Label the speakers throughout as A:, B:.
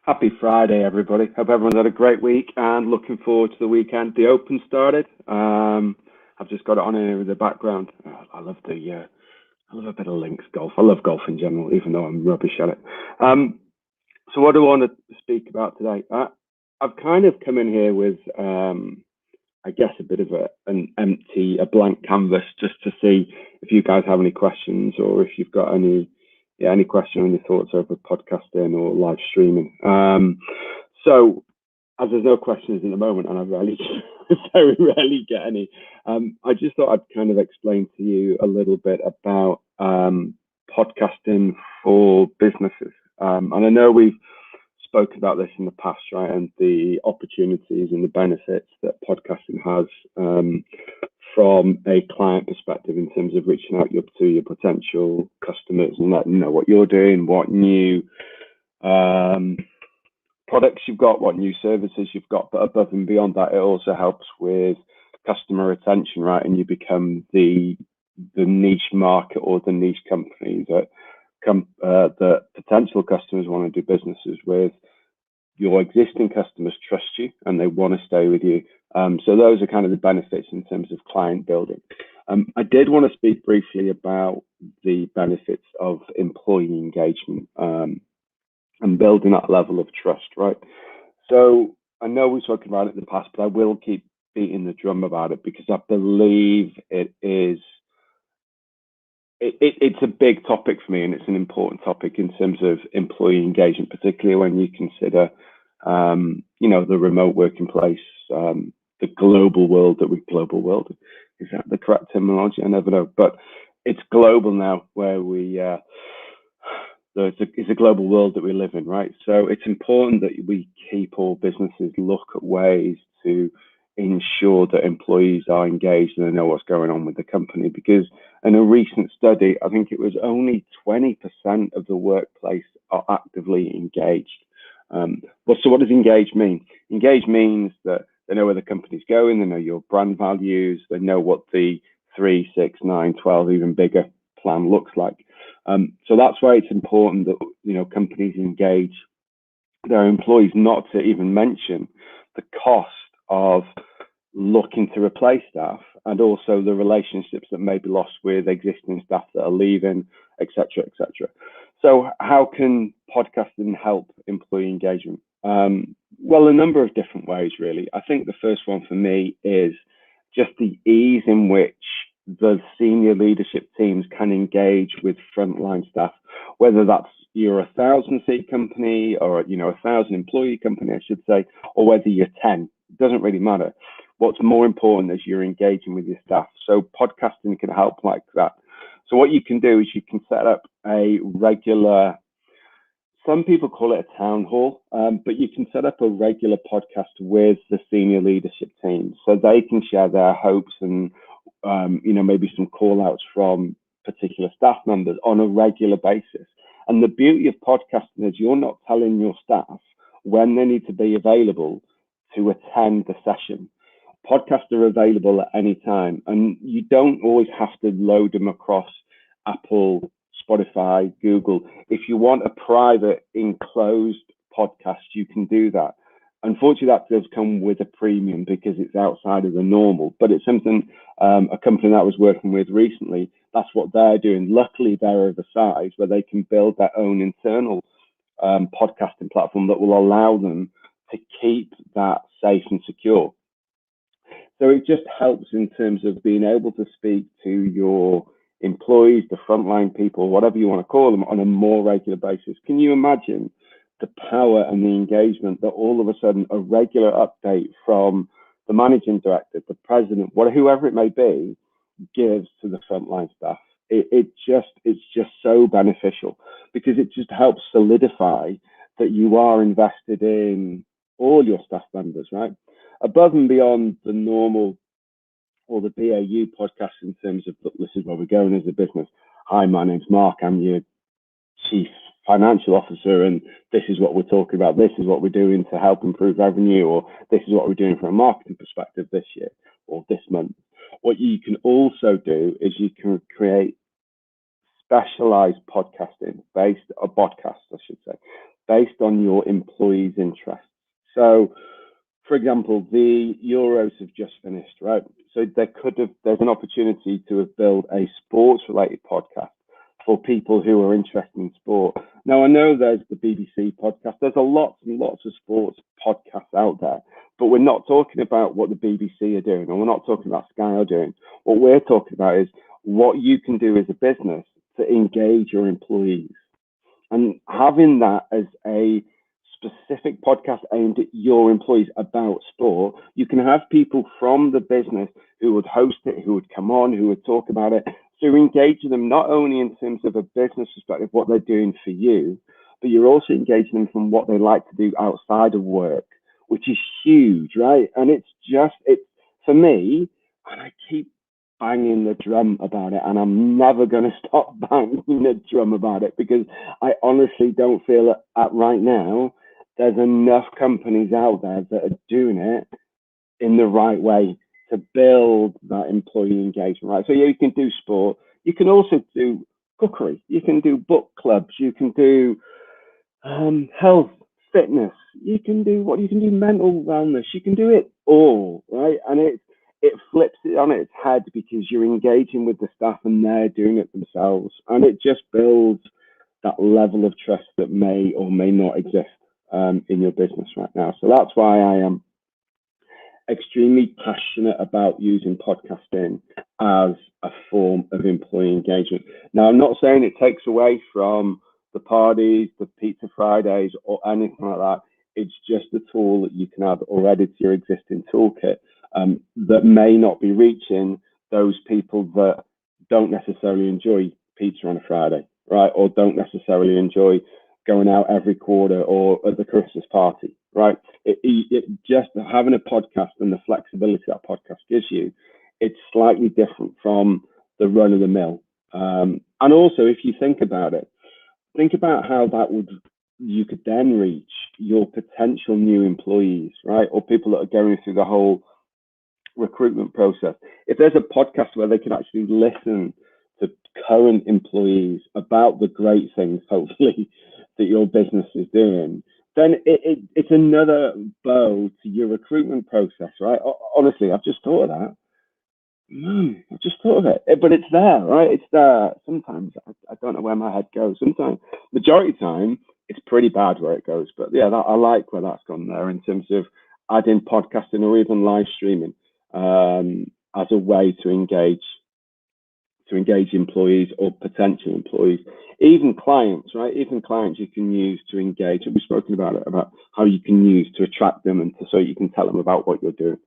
A: Happy Friday, everybody. Hope everyone's had a great week and looking forward to the weekend. The Open started. I've just got it on here in the background. I love a bit of links golf. I love golf in general, even though I'm rubbish at it. Um, so what do I want to speak about today? I've kind of come in here with, I guess, a bit of a blank canvas, just to see if you guys have any questions or if you've got any question or any thoughts over podcasting or live streaming. So as there's no questions in the moment, and I rarely, very rarely get any, I just thought I'd kind of explain to you a little bit about podcasting for businesses. And I know we've spoken about this in the past, right? And the opportunities and the benefits that podcasting has from a client perspective in terms of reaching out to your potential customers and letting them know what you're doing, what new um, products you've got, what new services you've got. But above and beyond that, it also helps with customer retention, right? And you become the niche market or the niche company that potential customers want to do businesses with. Your existing customers trust you and they want to stay with you. So those are kind of the benefits in terms of client building. I did want to speak briefly about the benefits of employee engagement and building that level of trust, right? So I know we've spoken about it in the past, but I will keep beating the drum about it because I believe it's a big topic for me, and it's an important topic in terms of employee engagement, particularly when you consider, the remote working place, the global world. Is that the correct terminology? I never know, but it's global now, where it's a global world that we live in, right? So it's important that we keep all businesses look at ways to ensure that employees are engaged and they know what's going on with the company. Because in a recent study, I think it was only 20% of the workplace are actively engaged. So what does engage mean? Engage means that they know where the company's going, they know your brand values, they know what the 3, 6, 9, 12, even bigger plan looks like. So that's why it's important that companies engage their employees, not to even mention the cost of looking to replace staff and also the relationships that may be lost with existing staff that are leaving, etc., etc. So how can podcasting help employee engagement? Well, a number of different ways, really. I think the first one for me is just the ease in which the senior leadership teams can engage with frontline staff, whether that's you're 1,000-seat company or 1,000-employee company, I should say, or whether you're 10. It doesn't really matter. What's more important is you're engaging with your staff. So podcasting can help like that. So what you can do is you can set up a regular, some people call it a town hall, but you can set up a regular podcast with the senior leadership team so they can share their hopes and maybe some call outs from particular staff members on a regular basis. And the beauty of podcasting is you're not telling your staff when they need to be available to attend the session. Podcasts are available at any time, and you don't always have to load them across Apple, Spotify, Google. If you want a private, enclosed podcast, you can do that. Unfortunately, that does come with a premium because it's outside of the normal, but it's something a company that I was working with recently, that's what they're doing. Luckily, they're oversized where they can build their own internal podcasting platform that will allow them to keep that safe and secure. So it just helps in terms of being able to speak to your employees, the frontline people, whatever you want to call them, on a more regular basis. Can you imagine the power and the engagement that all of a sudden a regular update from the managing director, the president, whoever it may be, gives to the frontline staff? It's just so beneficial because it just helps solidify that you are invested in all your staff members, right? Above and beyond the normal or the BAU podcast in terms of, look, this is where we're going as a business. Hi, my name's Mark. I'm your chief financial officer, and this is what we're talking about. This is what we're doing to help improve revenue, or this is what we're doing from a marketing perspective this year or this month. What you can also do is you can create specialized podcasting based, or podcasts, I should say, based on your employees' interests. So, for example, the Euros have just finished, right? So there's an opportunity to have built a sports related podcast for people who are interested in sport. Now, I know there's the BBC podcast. There's a lots and lots of sports podcasts out there, but we're not talking about what the BBC are doing, and we're not talking about Sky are doing. What we're talking about is what you can do as a business to engage your employees. And having that as a specific podcast aimed at your employees about sport, you can have people from the business who would host it, who would come on, who would talk about it. So you're engaging them not only in terms of a business perspective, what they're doing for you, but you're also engaging them from what they like to do outside of work, which is huge, right? And it's for me, and I keep banging the drum about it, and I'm never going to stop banging the drum about it, because I honestly don't feel that right now there's enough companies out there that are doing it in the right way to build that employee engagement, right? So yeah, you can do sport, you can also do cookery, you can do book clubs, you can do health, fitness, you can do mental wellness, you can do it all, right? And it flips it on its head because you're engaging with the staff and they're doing it themselves, and it just builds that level of trust that may or may not exist in your business right now. So that's why I am extremely passionate about using podcasting as a form of employee engagement. Now, I'm not saying it takes away from the parties, the pizza Fridays, or anything like that. It's just a tool that you can add already to your existing toolkit that may not be reaching those people that don't necessarily enjoy pizza on a Friday, right? Or don't necessarily enjoy going out every quarter or at the Christmas party, right? It just having a podcast and the flexibility that podcast gives you, it's slightly different from the run of the mill. And also, if you think about it, think about how you could then reach your potential new employees, right? Or people that are going through the whole recruitment process. If there's a podcast where they can actually listen to current employees about the great things, hopefully, that your business is doing, then it's another bow to your recruitment process, right? Honestly, I've just thought of that. I've just thought of it, but it's there, right? It's there. Sometimes I don't know where my head goes. Sometimes, majority of the time, it's pretty bad where it goes. But yeah, I like where that's gone there in terms of adding podcasting or even live streaming as a way to engage employees or potential employees, even clients, right? Even clients you can use to engage. And we've spoken about it, about how you can use to attract them and so you can tell them about what you're doing.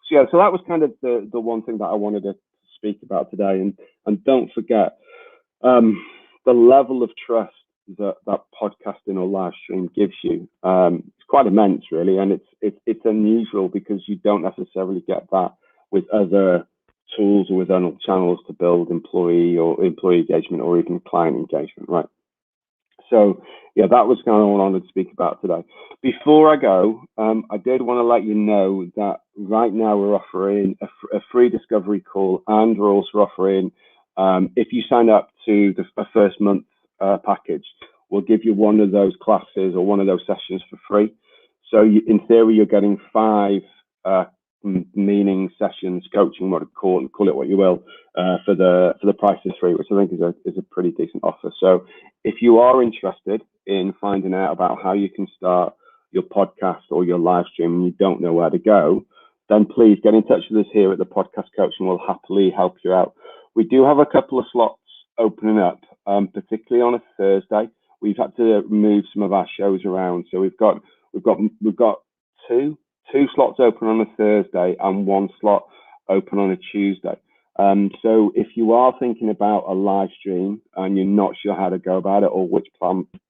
A: So that was kind of the one thing that I wanted to speak about today. And don't forget the level of trust that podcasting or live stream gives you. It's quite immense, really, and it's unusual because you don't necessarily get that with other tools or with other channels to build employee engagement or even client engagement, right? So yeah, that was kind of what I wanted to speak about today. Before I go, I did want to let you know that right now we're offering a free discovery call, and we're also offering, if you sign up to the first month package, we'll give you one of those classes or one of those sessions for free. So in theory, you're getting 5 meaning sessions, coaching, call it what you will, for the price of 3, which I think is a pretty decent offer. So if you are interested in finding out about how you can start your podcast or your live stream and you don't know where to go, then please get in touch with us here at the Podcast Coach and we'll happily help you out. We do have a couple of slots opening up, particularly on a Thursday. We've had to move some of our shows around, so we've got two slots open on a Thursday and 1 slot open on a Tuesday. So if you are thinking about a live stream and you're not sure how to go about it or which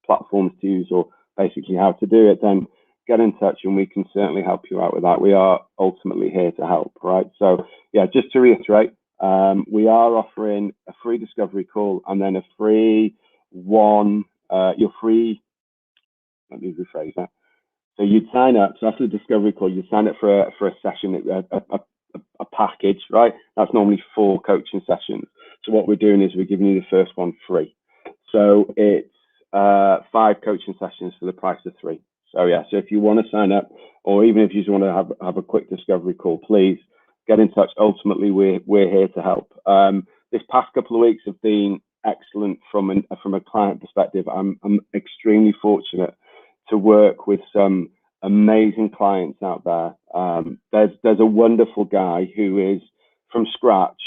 A: platforms to use or basically how to do it, then get in touch and we can certainly help you out with that. We are ultimately here to help, right? So yeah, just to reiterate, we are offering a free discovery call and then a free let me rephrase that. So you'd sign up. So after the discovery call, you sign up for a session, a package, right? That's normally 4 coaching sessions. So what we're doing is we're giving you the first one free. So it's 5 coaching sessions for the price of 3. So yeah, so if you want to sign up, or even if you just want to have a quick discovery call, please get in touch. Ultimately, we're here to help. This past couple of weeks have been excellent from a client perspective. I'm extremely fortunate to work with some amazing clients out there. There's a wonderful guy who is from scratch.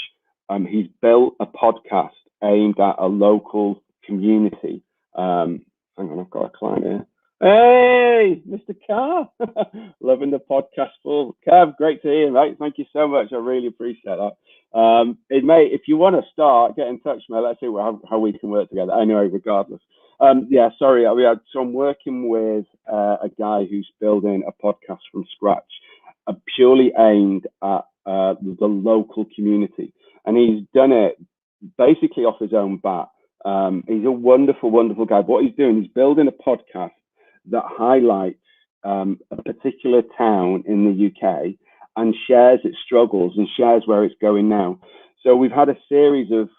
A: He's built a podcast aimed at a local community. Hang on, I've got a client here. Hey, Mr. Carr, loving the podcast full. Kev, great to hear you, mate. Thank you so much. I really appreciate that. Mate, if you want to start, get in touch, mate. Let's see how we can work together. Anyway, regardless. Sorry. So I'm working with a guy who's building a podcast from scratch, purely aimed at the local community. And he's done it basically off his own bat. He's a wonderful, wonderful guy. What he's doing, he's building a podcast that highlights a particular town in the UK and shares its struggles and shares where it's going now. So we've had a series of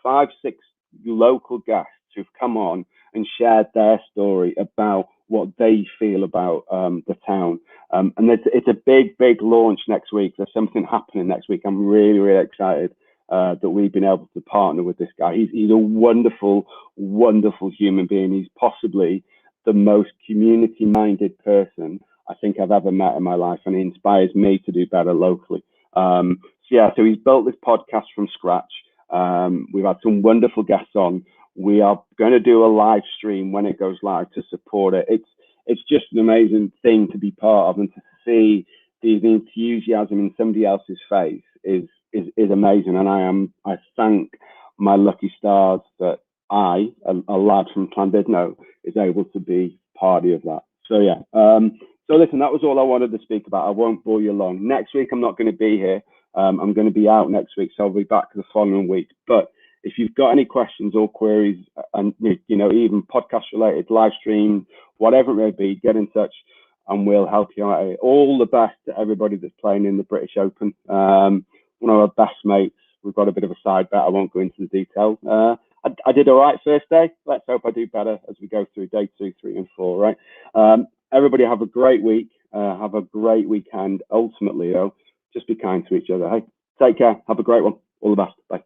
A: 5, 6 local guests who've come on and shared their story about what they feel about the town. And it's a big, big launch next week. There's something happening next week. I'm really, really excited that we've been able to partner with this guy. He's a wonderful, wonderful human being. He's possibly the most community-minded person I think I've ever met in my life, and he inspires me to do better locally. So he's built this podcast from scratch. We've had some wonderful guests on. We are going to do a live stream when it goes live to support it. It's just an amazing thing to be part of, and to see the enthusiasm in somebody else's face is amazing. And I thank my lucky stars that I, a lad from Llandudno, is able to be party of that. So yeah. So listen, that was all I wanted to speak about. I won't bore you long. Next week I'm not going to be here. I'm going to be out next week, so I'll be back the following week. But if you've got any questions or queries, and even podcast related, live stream, whatever it may be, get in touch and we'll help you out. All the best to everybody that's playing in the British Open. One of our best mates. We've got a bit of a side bet. I won't go into the details. I did all right first day. Let's hope I do better as we go through day 2, 3, and 4. Right. Everybody have a great week. Have a great weekend. Ultimately, though, just be kind to each other. Hey, take care. Have a great one. All the best. Bye.